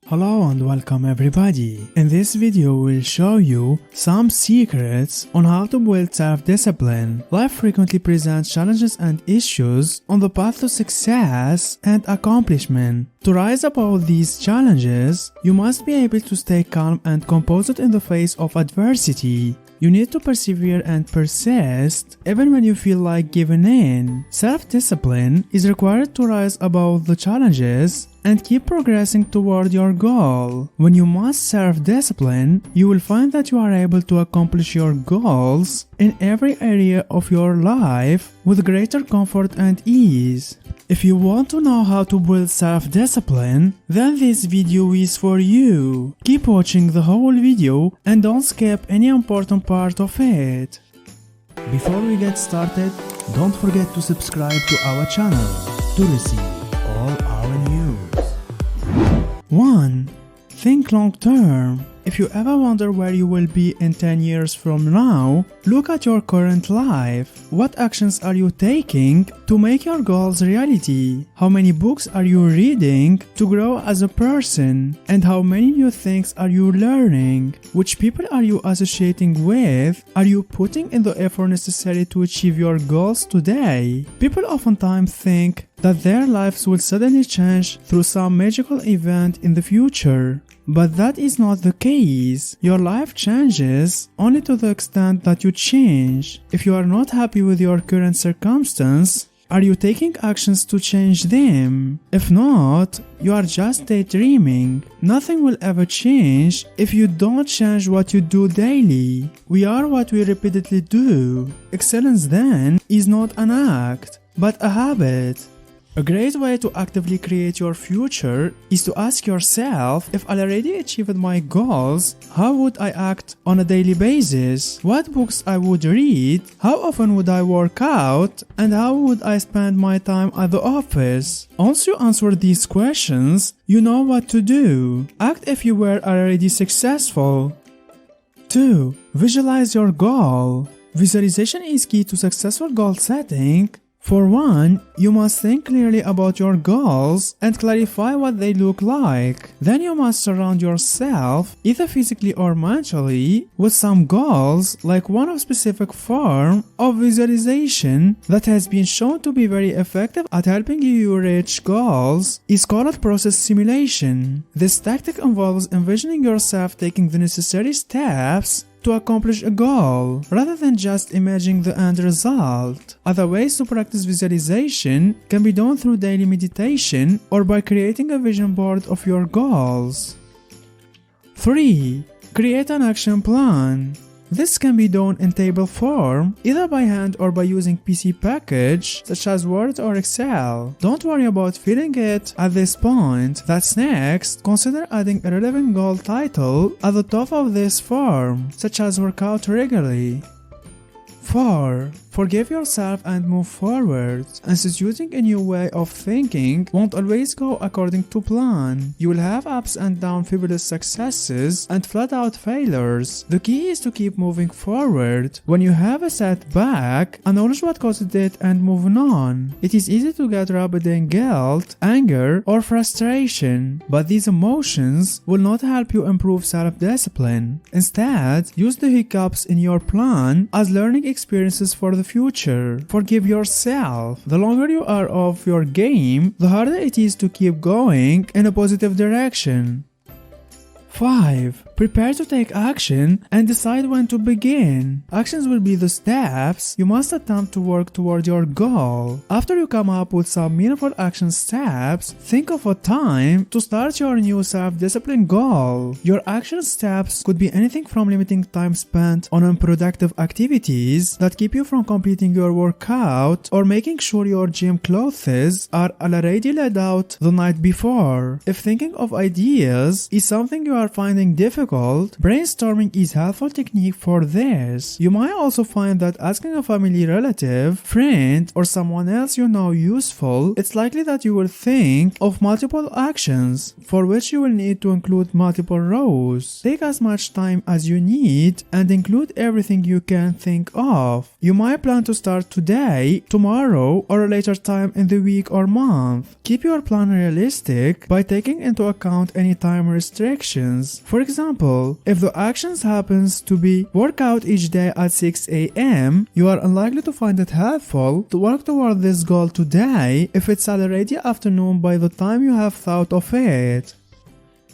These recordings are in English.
Hello and welcome everybody. In this video we'll show you some secrets on how to build self-discipline. Life frequently presents challenges and issues on the path to success and accomplishment. To rise above these challenges, you must be able to stay calm and composed in the face of adversity. You need to persevere and persist even when you feel like giving in. Self-discipline is required to rise above the challenges and keep progressing toward your goal. When you master self-discipline, you will find that you are able to accomplish your goals in every area of your life with greater comfort and ease. If you want to know how to build self-discipline, then this video is for you. Keep watching the whole video and don't skip any important part of it. Before we get started, don't forget to subscribe to our channel to receive all our news. 1. Think long term. If you ever wonder where you will be in 10 years from now, look at your current life. What actions are you taking to make your goals reality? How many books are you reading to grow as a person? And how many new things are you learning? Which people are you associating with? Are you putting in the effort necessary to achieve your goals today? People oftentimes think that their lives will suddenly change through some magical event in the future. But that is not the case. Your life changes only to the extent that you change. If you are not happy with your current circumstance, are you taking actions to change them? If not, you are just daydreaming. Nothing will ever change if you don't change what you do daily. We are what we repeatedly do. Excellence then is not an act, but a habit. A great way to actively create your future is to ask yourself, if I already achieved my goals, how would I act on a daily basis? What books I would read? How often would I work out? And how would I spend my time at the office? Once you answer these questions, you know what to do. Act if you were already successful. 2. Visualize your goal. Visualization is key to successful goal setting. For one, you must think clearly about your goals and clarify what they look like. Then you must surround yourself, either physically or mentally, with some goals, like one of specific form of visualization that has been shown to be very effective at helping you reach goals is called process simulation. This tactic involves envisioning yourself taking the necessary steps to accomplish a goal, rather than just imagining the end result. Other ways to practice visualization can be done through daily meditation or by creating a vision board of your goals. 3. Create an action plan. This can be done in table form, either by hand or by using PC package such as Word or Excel. Don't worry about filling it at this point. That's next. Consider adding a relevant goal title at the top of this form, such as work out regularly. 4. Forgive yourself and move forward. Instituting a new way of thinking won't always go according to plan. You will have ups and downs, fabulous successes, and flat-out failures. The key is to keep moving forward. When you have a setback, acknowledge what caused it and move on. It is easy to get wrapped in guilt, anger, or frustration, but these emotions will not help you improve self-discipline. Instead, use the hiccups in your plan as learning experiences for the future. Forgive yourself. The longer you are off your game, the harder it is to keep going in a positive direction. 5. Prepare to take action and decide when to begin. Actions will be the steps you must attempt to work toward your goal. After you come up with some meaningful action steps, think of a time to start your new self-discipline goal. Your action steps could be anything from limiting time spent on unproductive activities that keep you from completing your workout, or making sure your gym clothes are already laid out the night before. If thinking of ideas is something you are finding difficult, difficult, brainstorming is a helpful technique for this. You might also find that asking a family relative, friend, or someone else you know useful, it's likely that you will think of multiple actions for which you will need to include multiple rows. Take as much time as you need and include everything you can think of. You might plan to start today, tomorrow, or a later time in the week or month. Keep your plan realistic by taking into account any time restrictions. For example, if the actions happens to be work out each day at 6 a.m., you are unlikely to find it helpful to work toward this goal today if it's already afternoon by the time you have thought of it.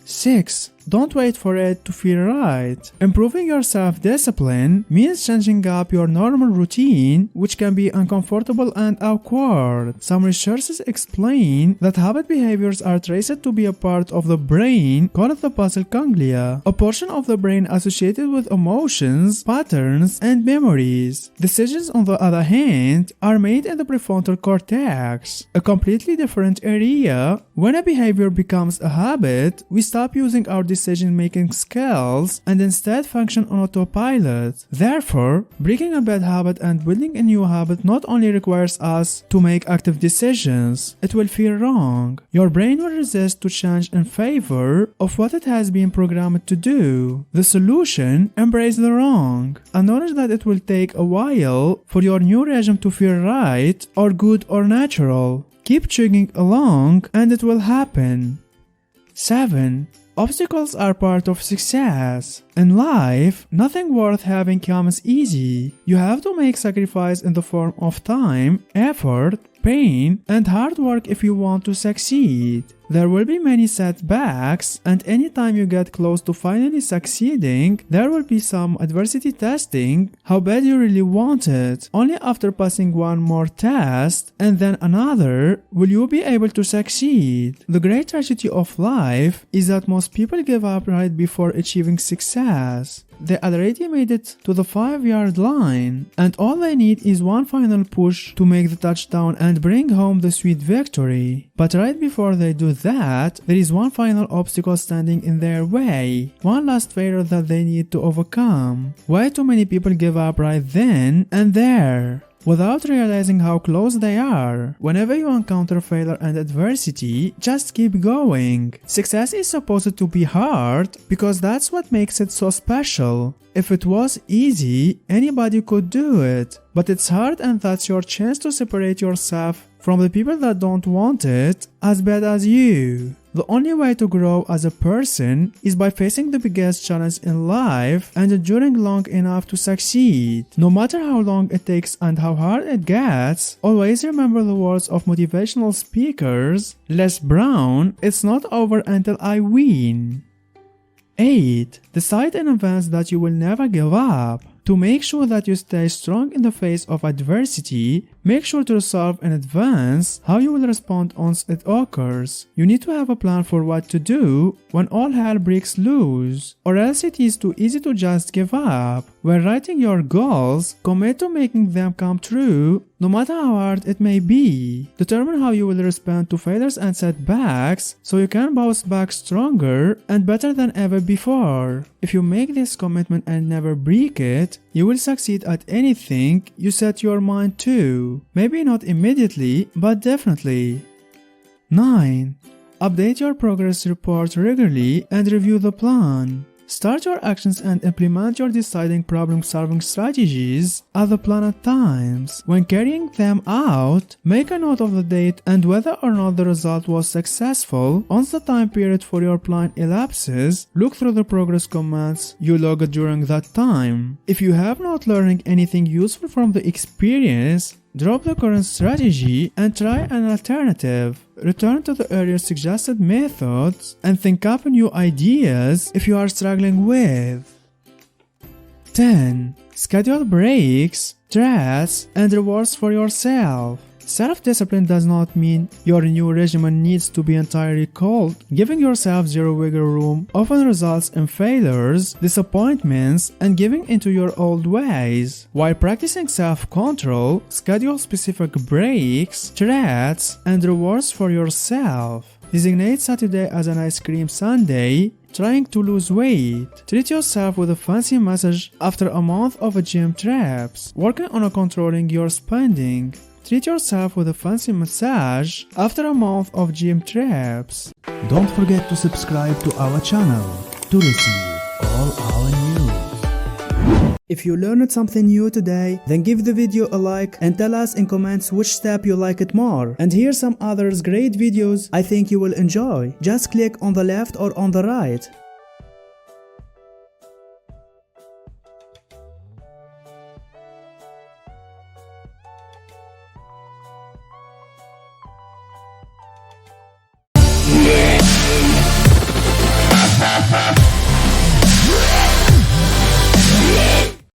6. Don't wait for it to feel right. Improving your self-discipline means changing up your normal routine, which can be uncomfortable and awkward. Some researchers explain that habit behaviors are traced to be a part of the brain called the basal ganglia, a portion of the brain associated with emotions, patterns, and memories. Decisions, on the other hand, are made in the prefrontal cortex, a completely different area. When a behavior becomes a habit, we stop using our decision-making skills and instead function on autopilot. Therefore, breaking a bad habit and building a new habit not only requires us to make active decisions, it will feel wrong. Your brain will resist to change in favor of what it has been programmed to do. The solution: embrace the wrong. Acknowledge that it will take a while for your new regime to feel right or good or natural. Keep chugging along and it will happen. 7. Obstacles are part of success. In life, nothing worth having comes easy. You have to make sacrifice in the form of time, effort, pain, and hard work if you want to succeed. There will be many setbacks, and anytime you get close to finally succeeding, there will be some adversity testing how bad you really want it. Only after passing one more test and then another will you be able to succeed. The great tragedy of life is that most people give up right before achieving success. They already made it to the 5-yard line, and all they need is one final push to make the touchdown and bring home the sweet victory. But right before they do that, there is one final obstacle standing in their way, one last failure that they need to overcome. Way too many people give up right then and there, without realizing how close they are. Whenever you encounter failure and adversity, just keep going. Success is supposed to be hard because that's what makes it so special. If it was easy, anybody could do it. But it's hard, and that's your chance to separate yourself from the people that don't want it as bad as you. The only way to grow as a person is by facing the biggest challenge in life and enduring long enough to succeed. No matter how long it takes and how hard it gets, always remember the words of motivational speakers, Les Brown, "It's not over until I win." 8. Decide in advance that you will never give up. To make sure that you stay strong in the face of adversity, make sure to resolve in advance how you will respond once it occurs. You need to have a plan for what to do when all hell breaks loose, or else it is too easy to just give up. When writing your goals, commit to making them come true, no matter how hard it may be. Determine how you will respond to failures and setbacks so you can bounce back stronger and better than ever before. If you make this commitment and never break it, you will succeed at anything you set your mind to. Maybe not immediately, but definitely. 9. Update your progress report regularly and review the plan. Start your actions and implement your deciding problem-solving strategies at the planned times. When carrying them out, make a note of the date and whether or not the result was successful. Once the time period for your plan elapses, look through the progress comments you logged during that time. If you have not learned anything useful from the experience, drop the current strategy and try an alternative. Return to the earlier suggested methods and think up new ideas if you are struggling with. 10. Schedule breaks, stress, and rewards for yourself. Self-discipline does not mean your new regimen needs to be entirely cold. Giving yourself zero wiggle room often results in failures, disappointments, and giving into your old ways. While practicing self-control, schedule specific breaks, treats, and rewards for yourself. Designate Saturday as an ice cream Sunday. Trying to lose weight. Treat yourself with a fancy massage after a month of gym trips. Working on controlling your spending. Treat yourself with a fancy massage after a month of gym trips. Don't forget to subscribe to our channel to receive all our news. If you learned something new today, then give the video a like and tell us in comments which step you like it more. And here's some others great videos I think you will enjoy. Just click on the left or on the right.